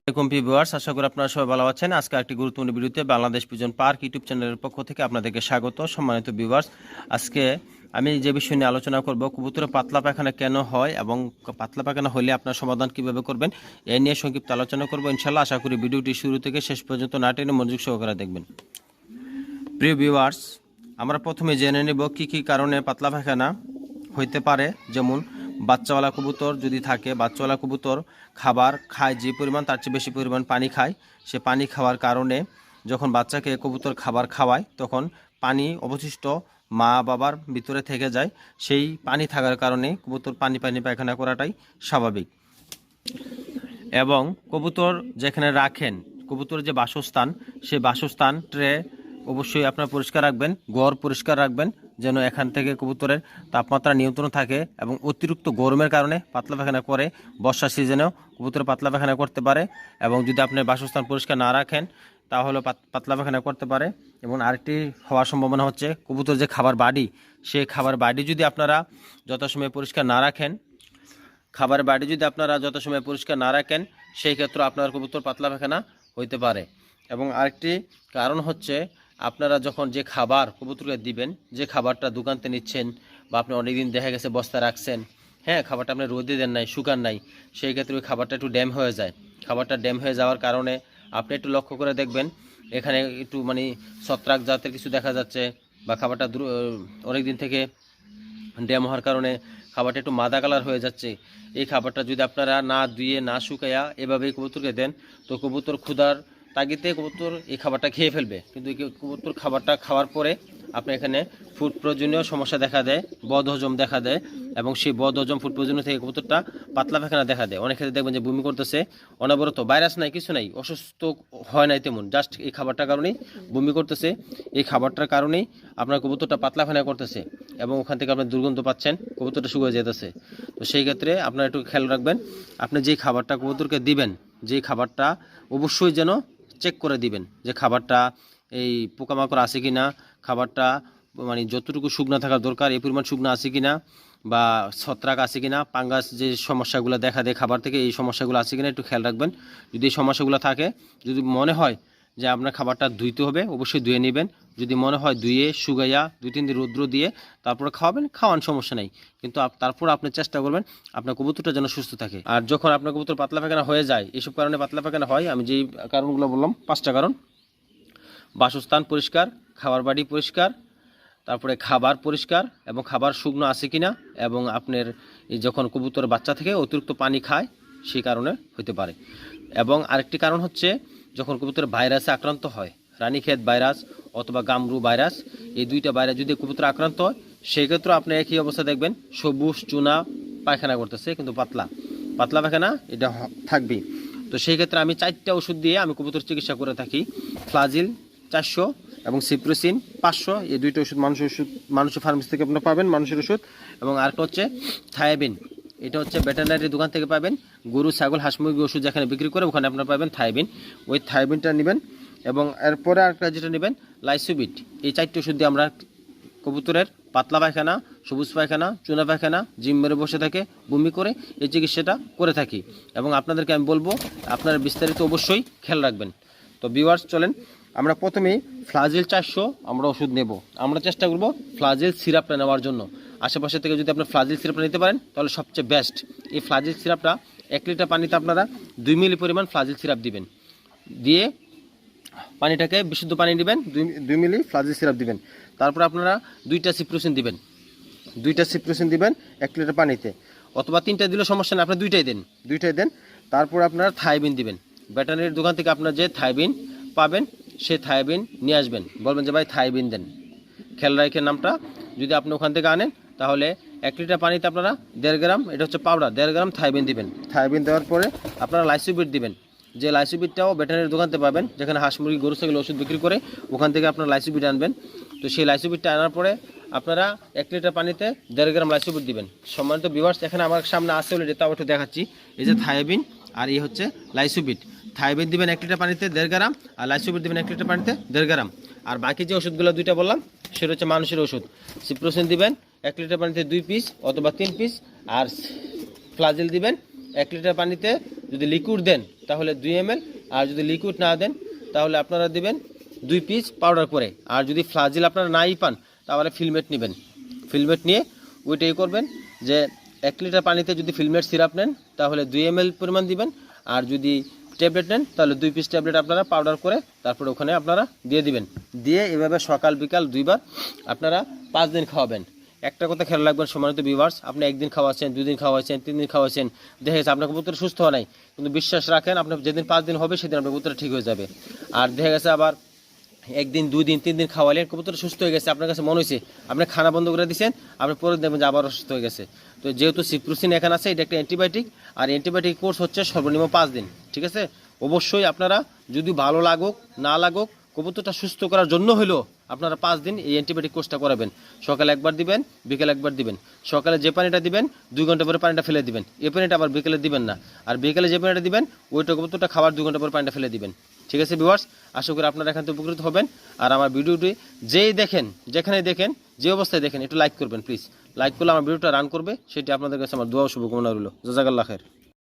Viewers, আশা করি আপনারা সবাই ভালো আছেন। আজকে একটি গুরুত্বপূর্ণ ভিডিওতে বাংলাদেশ পিজন পার্ক ইউটিউব চ্যানেলের পক্ষ থেকে আপনাদেরকে স্বাগত। সম্মানিত ভিউয়ার্স, আজকে আমি যে বিষয় নিয়ে আলোচনা করব, কবুতরের পাতলা পায়খানা কেন হয় এবং পাতলা পায়খানা হলে আপনার সমাধান কিভাবে করবেন, এই নিয়ে সংক্ষিপ্ত আলোচনা করব ইনশাআল্লাহ। আশা করি ভিডিওটি শুরু থেকে শেষ পর্যন্ত না টেনে মনোযোগ সহকারে দেখবেন। প্রিয় ভিউয়ার্স, আমরা প্রথমে জেনে নেব কি কি কারণে পাতলা পায়খানা হইতে পারে। যেমন বাচ্চাওয়ালা কবুতর যদি থাকে, বাচ্চাওয়ালা কবুতর খাবার খায় যে পরিমাণ, তার চেয়ে বেশি পরিমাণ পানি খায়। সে পানি খাওয়ার কারণে যখন বাচ্চাকে কবুতর খাবার খাওয়ায়, তখন পানি অবশিষ্ট মা বাবার ভিতরে থেকে যায়। সেই পানি থাকার কারণে কবুতর পানি পায়খানা করাটাই স্বাভাবিক। এবং কবুতর যেখানে রাখেন, কবুতরের যে বাসস্থান, সেই বাসস্থান ট্রে অবশ্যই আপনারা পরিষ্কার রাখবেন, ঘর পরিষ্কার রাখবেন, যেন এখান থেকে কবুতরের তাপমাত্রা নিয়ন্ত্রণ থাকে। এবং অতিরিক্ত গরমের কারণে পাতলা পায়খানা করে, বর্ষার সিজনেও কবুতরের পাতলা পায়খানা করতে পারে। এবং যদি আপনার বাসস্থান পরিষ্কার না রাখেন, তাহলে পাতলা পায়খানা করতে পারে। এবং আরেকটি হওয়ার সম্ভাবনা হচ্ছে, কবুতর যে খাবার বাড়ি, সেই খাবার বাড়ি যদি আপনারা যথাসময়ে পরিষ্কার না রাখেন, সেই ক্ষেত্রে আপনার কবুতর পাতলা পায়খানা হইতে পারে। এবং আরেকটি কারণ হচ্ছে, আপনারা যখন যে খাবার কবুতরকে দিবেন, যে খাবারটা দোকান থেকে নিচ্ছেন বা আপনি অনেকদিন দেখা গেছে বস্তা রাখছেন, খাবারটা আপনি রোদে দেন নাই, শুকান নাই, সেই ক্ষেত্রে ওই খাবারটা একটু ড্যাম হয়ে যায়। খাবারটা ড্যাম হয়ে যাওয়ার কারণে আপনি একটু লক্ষ্য করে দেখবেন, এখানে একটু ছত্রাক জাতের কিছু দেখা যাচ্ছে, বা খাবারটা অনেকদিন থেকে ড্যাম হওয়ার কারণে খাবারটা একটু মাদা কালার হয়ে যাচ্ছে। এই খাবারটা যদি আপনারা না ধুয়ে না শুকাইয়া এভাবেই কবুতরকে দেন, তো কবুতর ক্ষুধার তাগিদে কবুতর এই খাবারটা খেয়ে ফেলবে। কিন্তু এই কবুতর খাবারটা খাওয়ার পরে আপনার এখানে ফুড প্রয়োজনীয় সমস্যা দেখা দেয়, বদহজম দেখা দেয়। এবং সেই বদহজম ফুড প্রয়োজনীয় থেকে কবুতরটা পাতলা পায়খানা দেখা দেয়। অনেক ক্ষেত্রে দেখবেন যে বমি করতেছে, অনবরত, ভাইরাস নাই, কিছু নাই, অসুস্থ হয় নাই তেমন, জাস্ট এই খাবারটার কারণেই বমি করতেছে। এই খাবারটার কারণেই আপনার কবুতরটা পাতলা পায়খানা করতেছে এবং ওখান থেকে আপনার দুর্গন্ধ পাচ্ছেন, কবুতরটা শুকিয়ে যেতেছে। তো সেই ক্ষেত্রে আপনারা একটু খেয়াল রাখবেন, আপনি যেই খাবারটা কবুতরকে দিবেন, যেই খাবারটা অবশ্যই যেন চেক করে দিবেন যে খাবারটা এই পোকামাকড় আছে কিনা, খাবারটা যতটুকু শুকনো থাকা দরকার এই পরিমাণ শুকনো আছে কিনা, বা ছত্রাক আছে কিনা, পাঙ্গাস যে সমস্যাগুলো দেখা দেয় খাবার থেকে, এই সমস্যাগুলো আছে কিনা একটু খেয়াল রাখবেন। যদি এই সমস্যাগুলো থাকে, যদি মনে হয় যে আপনার খাবারটা ধুইতে হবে, অবশ্যই ধুয়ে নেবেন। যদি মনে হয় ধুয়ে শুকাইয়া 2-3 দিন রৌদ্র দিয়ে তারপরে খাওয়ান, সমস্যা নেই। কিন্তু তারপর আপনি চেষ্টা করবেন আপনার কবুতরটা যেন সুস্থ থাকে। আর যখন আপনার কবুতর পাতলা পায়খানা হয়ে যায়, এইসব কারণে পাতলা পায়খানা হয়, আমি যেই কারণগুলো বললাম 5টা কারণ: বাসস্থান পরিষ্কার, খাবার বাড়ি পরিষ্কার, তারপরে খাবার পরিষ্কার এবং খাবার শুকনো আছে কিনা, এবং আপনার যখন কবুতর বাচ্চা থেকে অতিরিক্ত পানি খায়, সেই কারণে হতে পারে। এবং আরেকটি কারণ হচ্ছে, যখন কবুতর ভাইরাসে আক্রান্ত হয়, রানীক্ষেত ভাইরাস অথবা গামরু ভাইরাস, এই 2টা ভাইরাস যদি কবুতর আক্রান্ত হয়, সেই ক্ষেত্রে আপনি একই অবস্থা দেখবেন, সবুজ চুনা পায়খানা করতেছে, কিন্তু পাতলা পায়খানা এটা থাকবেই। তো সেই ক্ষেত্রে আমি 4টা ওষুধ দিয়ে আমি কবুতর চিকিৎসা করে থাকি। ফ্লাজিল 400 এবং সিপ্রোসিন 500, এই 2টা ওষুধ মানুষের ফার্মেসি থেকে আপনারা পাবেন, মানুষের ওষুধ। এবং আরেকটা হচ্ছে থায়াবিন, এটা হচ্ছে ভেটেরিনারি দোকান থেকে পাবেন, গরু ছাগল হাঁস মুরগি ওষুধ যেখানে বিক্রি করে ওখানে আপনারা পাবেন থায়াবিন। ওই থায়াবিনটা নেবেন। এবং এরপরে আরেকটা যেটা নেবেন, লাইসোবিট। এই 4টি ওষুধ দিয়ে আমরা কবুতরের পাতলা পায়খানা, সবুজ পায়খানা, চুনা পায়খানা, জিম মেরে বসে থাকে, বমি করে, এই চিকিৎসাটা করে থাকি। এবং আপনাদেরকে আমি বলবো, আপনারা বিস্তারিত অবশ্যই খেয়াল রাখবেন। তো ভিউয়ার্স, চলেন আমরা প্রথমেই ফ্লাজিল 400 আমরা ওষুধ নেব। আমরা চেষ্টা করব ফ্লাজিল সিরাপটা নেওয়ার জন্য। আশেপাশে থেকে যদি আপনি ফ্লাজিল সিরাপটা নিতে পারেন, তাহলে সবচেয়ে বেস্ট। এই ফ্লাজিল সিরাপটা 1 লিটার পানিতে আপনারা 2 মিলি পরিমাণ ফ্লাজিল সিরাপ দিবেন। দিয়ে পানিটাকে বিশুদ্ধ পানি দিবেন, 2 মিলি ফ্লাজিল সিরাপ দিবেন। তারপর আপনারা 2টা সিপ্রোসিন দিবেন, 1 লিটার পানিতে, অথবা 3টা দিলেও সমস্যা নেই, আপনারা 2টাই দেন। তারপর আপনারা থায়াবিন দিবেন। ভেটেরিনারির দোকান থেকে আপনারা যে থায়াবিন পাবেন, সেই থায়াবিন নিয়ে আসবেন, বলবেন যে ভাই থায়াবিন দেন। খেয়াল রাখেন নামটা, যদি আপনি ওখান থেকে আনেন, তাহলে 1 লিটার পানিতে আপনারা 1.5 গ্রাম, এটা হচ্ছে পাউডার, 1.5 গ্রাম থায়াবিন দিবেন। থায়াবিন দেওয়ার পরে আপনারা লাইসোবিট দিবেন। যে লাইসোবিটটাও ভেটেরিনারি দোকান থেকে পাবেন, যেখানে হাঁস মুরগি গরু ছাগল ওষুধ বিক্রি করে, ওখান থেকে আপনারা লাইসোবিট আনবেন। তো সেই লাইসোবিটটা আনার পরে আপনারা 1 লিটার পানিতে 1.5 গ্রাম লাইসোবিট দিবেন। সম্মানিত ভিউয়ার্স, এখানে আমার সামনে আছে অলরেডি, তাও একটু দেখাচ্ছি। এই যে থায়াবিন আর এই হচ্ছে লাইসোবিট। থায়াবিন দিবেন 1 লিটার পানিতে 1.5 গ্রাম, আর লাইসোবিট দিবেন 1 লিটার পানিতে 1.5 গ্রাম। আর বাকি যে ওষুধগুলো 2টা বললাম, সেটা হচ্ছে মানুষের ওষুধ। সিপ্রোসিন দিবেন 1 লিটার পানিতে 2 পিস অথবা 3 পিস, আর ফ্লাজিল দিবেন 1 লিটার পানিতে যদি লিকুইড দেন তাহলে 2 ml, আর যদি লিকুইড না দেন তাহলে আপনারা দিবেন 2 পিস পাউডার করে। আর যদি ফ্লাজিল আপনারা নাই পান তাহলে ফিলমেট নেবেন। ফিলমেট নিয়ে ওইটাই করবেন যে 1 লিটার পানিতে যদি ফিলমেট সিরাপ নেন তাহলে 2 ml পরিমাণ দিবেন, আর যদি ট্যাবলেট নেন তাহলে 2 পিস ট্যাবলেট আপনারা পাউডার করে তারপরে ওখানে আপনারা দিয়ে দিবেন। দিয়ে এভাবে সকাল বিকাল 2 বার আপনারা 5 দিন খাওয়াবেন। একটা কথা খেয়াল রাখবেন সম্মানিত ভিউয়ার্স, আপনি 1 দিন খাওয়াচ্ছেন, 2 দিন খাওয়াচ্ছেন, 3 দিন খাওয়াচ্ছেন, দেখা গেছে আপনার কবুতর সুস্থ হয় নাই, কিন্তু বিশ্বাস রাখেন আপনার যেদিন 5 দিন হবে সেদিন আপনার কবুতর ঠিক হয়ে যাবে। আর দেখা গেছে আবার 1 দিন 2 দিন 3 দিন খাওয়ালেন, কবুতর সুস্থ হয়ে গেছে, আপনার কাছে মনে হয়েছে আপনি খানা বন্ধ করে দিয়েছেন, আপনি পরে দেখবেন যে আবার অসুস্থ হয়ে গেছে। তো যেহেতু সিপ্রোসিন এখানে আছে, এটা একটা অ্যান্টিবায়োটিক, আর অ্যান্টিবায়োটিক কোর্স হচ্ছে সর্বনিম্ন 5 দিন। ঠিক আছে, অবশ্যই আপনারা যদি ভালো লাগুক না লাগুক কবুতরটা সুস্থ করার জন্য হলেও আপনারা 5 দিন এই অ্যান্টিবায়োটিক কোর্সটা করাবেন। সকালে একবার দিবেন, বিকেলে একবার দিবেন। সকালে যে পানিটা দিবেন 2 ঘন্টা পরে পানিটা ফেলে দিবেন, এই পানিটা আবার বিকেলে দিবেন না। আর বিকেলে যে পানিটা দিবেন ওইটা কবুতরটা খাওয়ার 2 ঘন্টা পরে পানিটা ফেলে দিবেন। ঠিক আছে ভিউয়ার্স, আশা করি আপনারা এখান থেকে উপকৃত হবেন। আর আমার ভিডিওটি যেই দেখেন, যেখানে দেখেন, যে অবস্থায় দেখেন, একটু লাইক করবেন প্লিজ। লাইক করলে আমার ভিডিওটা রান করবে, সেটি আপনাদের কাছে আমার দোয়া ও শুভকামনা রইল। জাযাকাল্লাহ খায়ের।